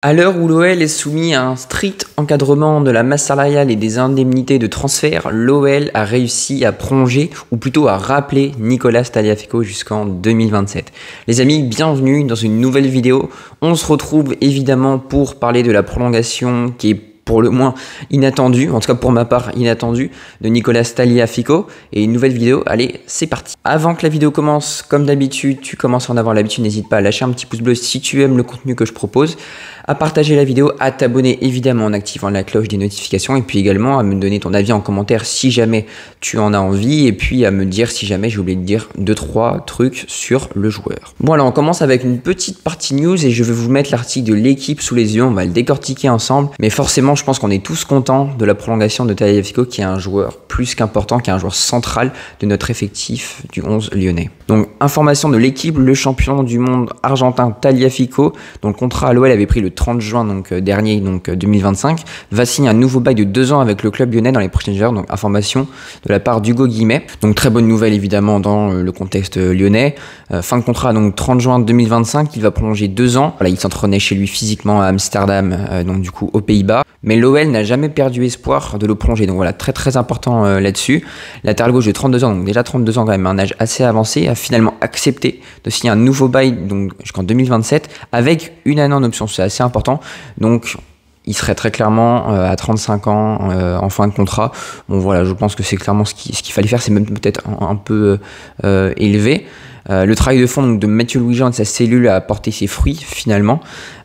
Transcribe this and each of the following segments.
À l'heure où l'OL est soumis à un strict encadrement de la masse salariale et des indemnités de transfert, l'OL a réussi à prolonger, ou plutôt à rappeler Nicolas Tagliafico jusqu'en 2027. Les amis, bienvenue dans une nouvelle vidéo. On se retrouve évidemment pour parler de la prolongation qui est pour le moins inattendue, en tout cas pour ma part inattendue, de Nicolas Tagliafico. Et une nouvelle vidéo, allez, c'est parti. Avant que la vidéo commence, comme d'habitude, tu commences à en avoir l'habitude, n'hésite pas à lâcher un petit pouce bleu si tu aimes le contenu que je propose, à partager la vidéo, à t'abonner évidemment en activant la cloche des notifications et puis également à me donner ton avis en commentaire si jamais tu en as envie et puis à me dire si jamais j'ai oublié de dire 2-3 trucs sur le joueur. Bon alors on commence avec une petite partie news et je vais vous mettre l'article de l'équipe sous les yeux, on va le décortiquer ensemble, mais forcément je pense qu'on est tous contents de la prolongation de Tagliafico qui est un joueur plus qu'important, qui est un joueur central de notre effectif du 11 lyonnais. Donc information de l'équipe, le champion du monde argentin Tagliafico, dont le contrat à l'OL avait pris le 30 juin dernier, 2025, va signer un nouveau bail de 2 ans avec le club lyonnais dans les prochaines heures. Donc information de la part d'Hugo Guillemette. Donc très bonne nouvelle évidemment dans le contexte lyonnais. Fin de contrat donc 30 juin 2025, il va prolonger 2 ans. Voilà, il s'entraînait chez lui physiquement à Amsterdam, donc du coup aux Pays-Bas. Mais l'OL n'a jamais perdu espoir de le prolonger. Donc voilà, très important là-dessus. Latéral gauche de 32 ans, donc déjà 32 ans quand même, un âge assez avancé, a finalement accepté de signer un nouveau bail donc jusqu'en 2027 avec une année en option. C'est assez important. Donc il serait très clairement à 35 ans en fin de contrat. Bon voilà, je pense que c'est clairement ce qu'il fallait faire. C'est même peut-être un peu élevé. Le travail de fond donc, de Mathieu Louis-Jean et de sa cellule a porté ses fruits finalement.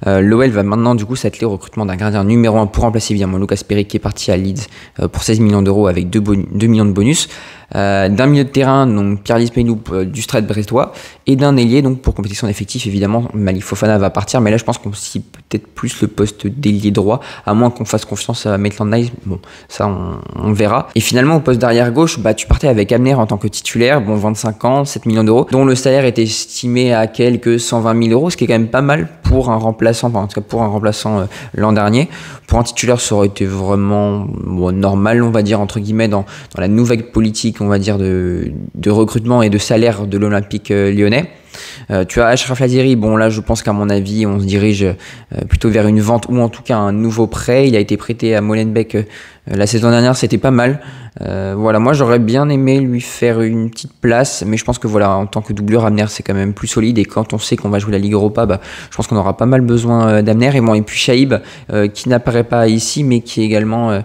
L'OL va maintenant du coup s'atteler au recrutement d'un gardien numéro 1 pour remplacer évidemment Lucas Perry qui est parti à Leeds pour 16 millions d'euros avec 2 millions de bonus. D'un milieu de terrain, donc Pierre-Lys Peynoux du Stade brestois, et d'un ailier, donc pour compléter son effectif, évidemment, Malik Fofana va partir, mais là je pense qu'on cible peut-être plus le poste d'ailier droit, à moins qu'on fasse confiance à Maitland-Niles, bon, ça on verra. Et finalement, au poste d'arrière gauche, tu partais avec Amner en tant que titulaire, bon, 25 ans, 7 millions d'euros, dont le salaire était estimé à quelques 120 000 euros, ce qui est quand même pas mal pour un remplaçant, en tout cas pour un remplaçant l'an dernier. Pour un titulaire, ça aurait été vraiment normal, on va dire, entre guillemets, dans la nouvelle politique, on va dire, de recrutement et de salaire de l'Olympique lyonnais. Tu as Achraf Lahiri, bon là je pense qu'à mon avis on se dirige plutôt vers une vente ou en tout cas un nouveau prêt. Il a été prêté à Molenbeek la saison dernière, c'était pas mal. Voilà, moi j'aurais bien aimé lui faire une petite place, mais je pense que voilà, en tant que doublure, Amner c'est quand même plus solide et quand on sait qu'on va jouer la Ligue Europa, je pense qu'on aura pas mal besoin d'Amner. Et bon, et puis Chaïb qui n'apparaît pas ici mais qui est également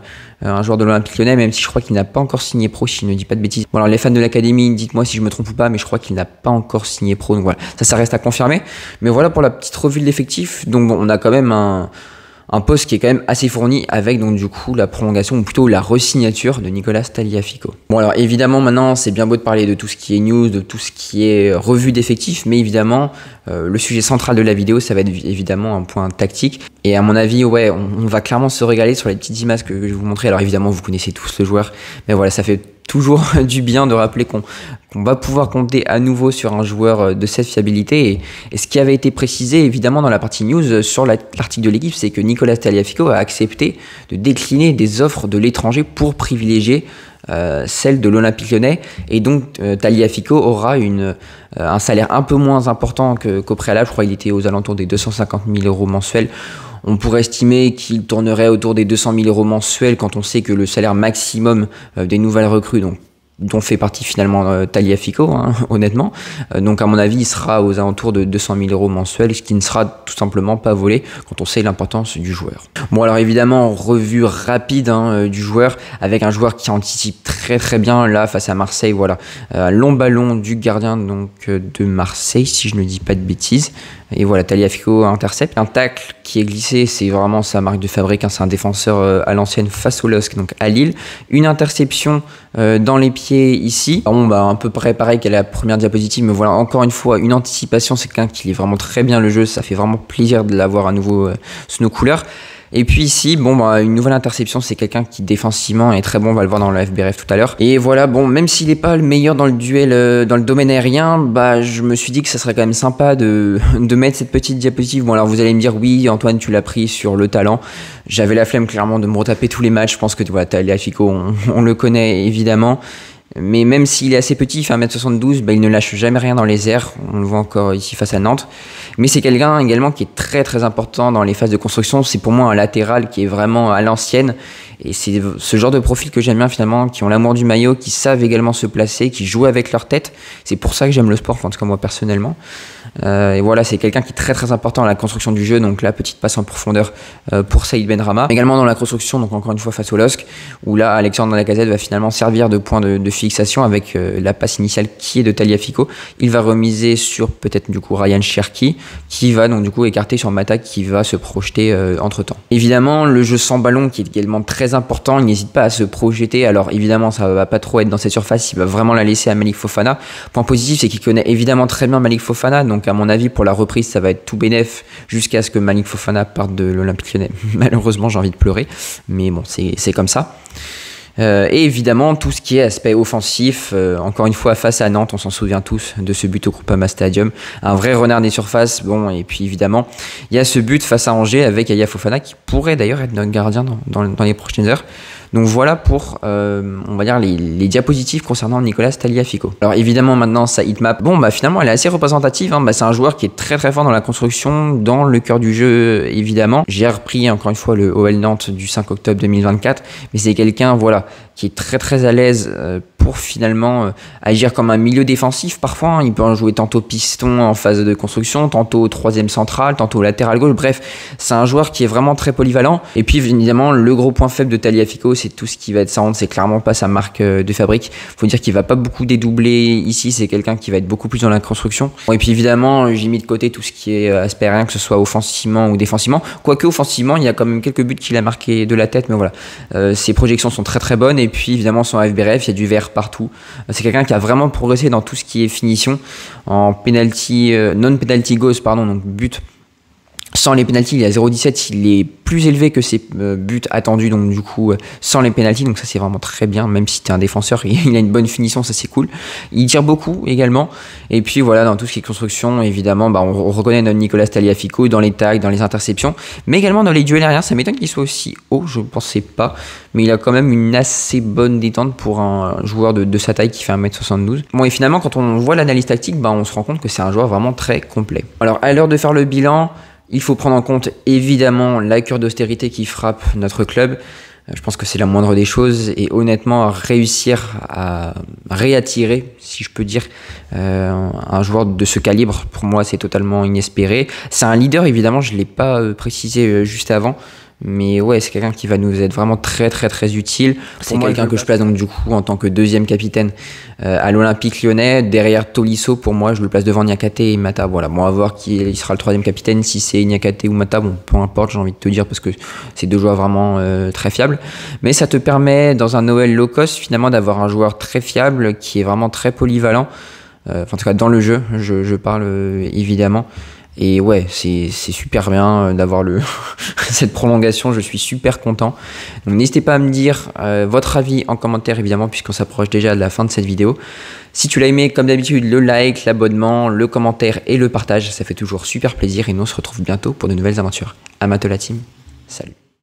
un joueur de l'Olympique lyonnais, même si je crois qu'il n'a pas encore signé pro, si je ne dis pas de bêtises. Bon alors les fans de l'académie, dites-moi si je me trompe ou pas, mais je crois qu'il n'a pas encore signé pro, donc voilà, ça reste à confirmer. Mais voilà pour la petite revue de l'effectif. Donc bon, on a quand même un poste qui est quand même assez fourni avec donc du coup la prolongation ou plutôt la resignature de Nicolas Tagliafico. Bon alors évidemment maintenant c'est bien beau de parler de tout ce qui est news, de tout ce qui est revue d'effectifs, mais évidemment le sujet central de la vidéo ça va être évidemment un point tactique. Et à mon avis ouais on va clairement se régaler sur les petites images que je vais vous montrer. Alors évidemment vous connaissez tous le joueur, mais voilà ça fait toujours du bien de rappeler qu'on va pouvoir compter à nouveau sur un joueur de cette fiabilité. Et ce qui avait été précisé évidemment dans la partie news sur l'article de l'équipe, c'est que Nicolas Tagliafico a accepté de décliner des offres de l'étranger pour privilégier celle de l'Olympique lyonnais. Et donc Tagliafico aura un salaire un peu moins important qu'au préalable. Je crois qu'il était aux alentours des 250 000 euros mensuels. On pourrait estimer qu'il tournerait autour des 200 000 euros mensuels quand on sait que le salaire maximum des nouvelles recrues, dont fait partie finalement Tagliafico, honnêtement. Donc à mon avis, il sera aux alentours de 200 000 euros mensuels, ce qui ne sera tout simplement pas volé quand on sait l'importance du joueur. Bon alors évidemment, revue rapide du joueur, avec un joueur qui anticipe très bien là face à Marseille. Voilà, long ballon du gardien donc de Marseille, si je ne dis pas de bêtises. Et voilà, Tagliafico intercepte. Un tacle qui est glissé, c'est vraiment sa marque de fabrique, c'est un défenseur à l'ancienne face au LOSC, donc à Lille. Une interception dans les pieds ici. Bon, un peu pareil qu'à la première diapositive, mais voilà, encore une fois, une anticipation, c'est quelqu'un qui lit vraiment très bien le jeu, ça fait vraiment plaisir de l'avoir à nouveau sous nos couleurs. Et puis ici, une nouvelle interception, c'est quelqu'un qui défensivement est très bon, on va le voir dans le FBRF tout à l'heure. Et voilà, même s'il n'est pas le meilleur dans le duel, dans le domaine aérien, je me suis dit que ça serait quand même sympa de mettre cette petite diapositive. Bon alors vous allez me dire, oui Antoine, tu l'as pris sur le talent. J'avais la flemme clairement de me retaper tous les matchs, je pense que voilà, Tagliafico, on le connaît évidemment. Mais même s'il est assez petit, il fait 1m72, il ne lâche jamais rien dans les airs. On le voit encore ici face à Nantes. Mais c'est quelqu'un également qui est très très important dans les phases de construction. C'est pour moi un latéral qui est vraiment à l'ancienne. Et c'est ce genre de profil que j'aime bien finalement, qui ont l'amour du maillot, qui savent également se placer, qui jouent avec leur tête. C'est pour ça que j'aime le sport, en tout cas moi personnellement. Et voilà, c'est quelqu'un qui est très très important dans la construction du jeu. Donc la petite passe en profondeur pour Saïd Benrahma. Également dans la construction, donc encore une fois face au LOSC, où là Alexandre Lacazette va finalement servir de point de fixation avec la passe initiale qui est de Tagliafico. Il va remiser sur peut-être du coup Ryan Cherki, qui va donc du coup écarter sur Mata, qui va se projeter entre temps. Évidemment, le jeu sans ballon qui est également très important, il n'hésite pas à se projeter. Alors évidemment, ça va pas trop être dans cette surface, il va vraiment la laisser à Malik Fofana. Point positif, c'est qu'il connaît évidemment très bien Malik Fofana, donc à mon avis pour la reprise ça va être tout bénef jusqu'à ce que Malik Fofana parte de l'Olympique Lyonnais. Malheureusement, j'ai envie de pleurer, mais bon, c'est comme ça. Et évidemment tout ce qui est aspect offensif, encore une fois face à Nantes, on s'en souvient tous de ce but au Groupama Stadium, un vrai renard des surfaces. Bon, et puis évidemment il y a ce but face à Angers avec Yaya Fofana qui pourrait d'ailleurs être notre gardien dans les prochaines heures. Donc voilà pour, on va dire, les diapositives concernant Nicolas Tagliafico. Alors évidemment maintenant sa hitmap, bon bah finalement elle est assez représentative, hein. C'est un joueur qui est très très fort dans la construction, dans le cœur du jeu évidemment. J'ai repris encore une fois le OL Nantes du 5 octobre 2024, mais c'est quelqu'un voilà qui est très très à l'aise pour finalement agir comme un milieu défensif parfois, hein. Il peut en jouer tantôt piston en phase de construction, tantôt troisième central, tantôt latéral gauche, bref c'est un joueur qui est vraiment très polyvalent. Et puis évidemment le gros point faible de Tagliafico, c'est tout ce qui va être sound, c'est clairement pas sa marque de fabrique. Faut dire qu'il va pas beaucoup dédoubler ici, c'est quelqu'un qui va être beaucoup plus dans la construction. Bon, et puis évidemment j'ai mis de côté tout ce qui est aspect aérien, que ce soit offensivement ou défensivement, quoique offensivement il y a quand même quelques buts qu'il a marqué de la tête, mais voilà, ses projections sont très très bonnes. Et puis évidemment son FBRF, il y a du vert partout. C'est quelqu'un qui a vraiment progressé dans tout ce qui est finition, en penalty, non-penalty goals, pardon, donc but. Sans les pénaltys, il est à 0,17, il est plus élevé que ses buts attendus, donc du coup sans les pénaltys, donc ça c'est vraiment très bien, même si tu es un défenseur, il a une bonne finition, ça c'est cool. Il tire beaucoup également, et puis voilà, dans tout ce qui est construction, évidemment, bah, on reconnaît notre Nicolas Tagliafico dans les tags, dans les interceptions, mais également dans les duels aériens. Ça m'étonne qu'il soit aussi haut, je ne pensais pas, mais il a quand même une assez bonne détente pour un joueur de sa taille qui fait 1m72. Bon, et finalement quand on voit l'analyse tactique, bah, on se rend compte que c'est un joueur vraiment très complet. Alors à l'heure de faire le bilan, il faut prendre en compte évidemment la cure d'austérité qui frappe notre club. Je pense que c'est la moindre des choses, et honnêtement réussir à réattirer, si je peux dire, un joueur de ce calibre, pour moi c'est totalement inespéré. C'est un leader évidemment, je ne l'ai pas précisé juste avant, mais ouais, c'est quelqu'un qui va nous être vraiment très très très utile. C'est quelqu'un que je place donc du coup en tant que deuxième capitaine à l'Olympique Lyonnais, derrière Tolisso. Pour moi je le place devant Niakhaté et Mata. Voilà, bon, on va voir qui sera le troisième capitaine, si c'est Niakhaté ou Mata, bon peu importe, j'ai envie de te dire, parce que c'est deux joueurs vraiment très fiables. Mais ça te permet dans un OL low cost finalement d'avoir un joueur très fiable qui est vraiment très polyvalent, en tout cas dans le jeu, je parle évidemment. Et ouais, c'est super bien d'avoir cette prolongation, je suis super content. Donc n'hésitez pas à me dire votre avis en commentaire évidemment, puisqu'on s'approche déjà de la fin de cette vidéo. Si tu l'as aimé, comme d'habitude, le like, l'abonnement, le commentaire et le partage, ça fait toujours super plaisir, et nous on se retrouve bientôt pour de nouvelles aventures. Amatola Team, salut.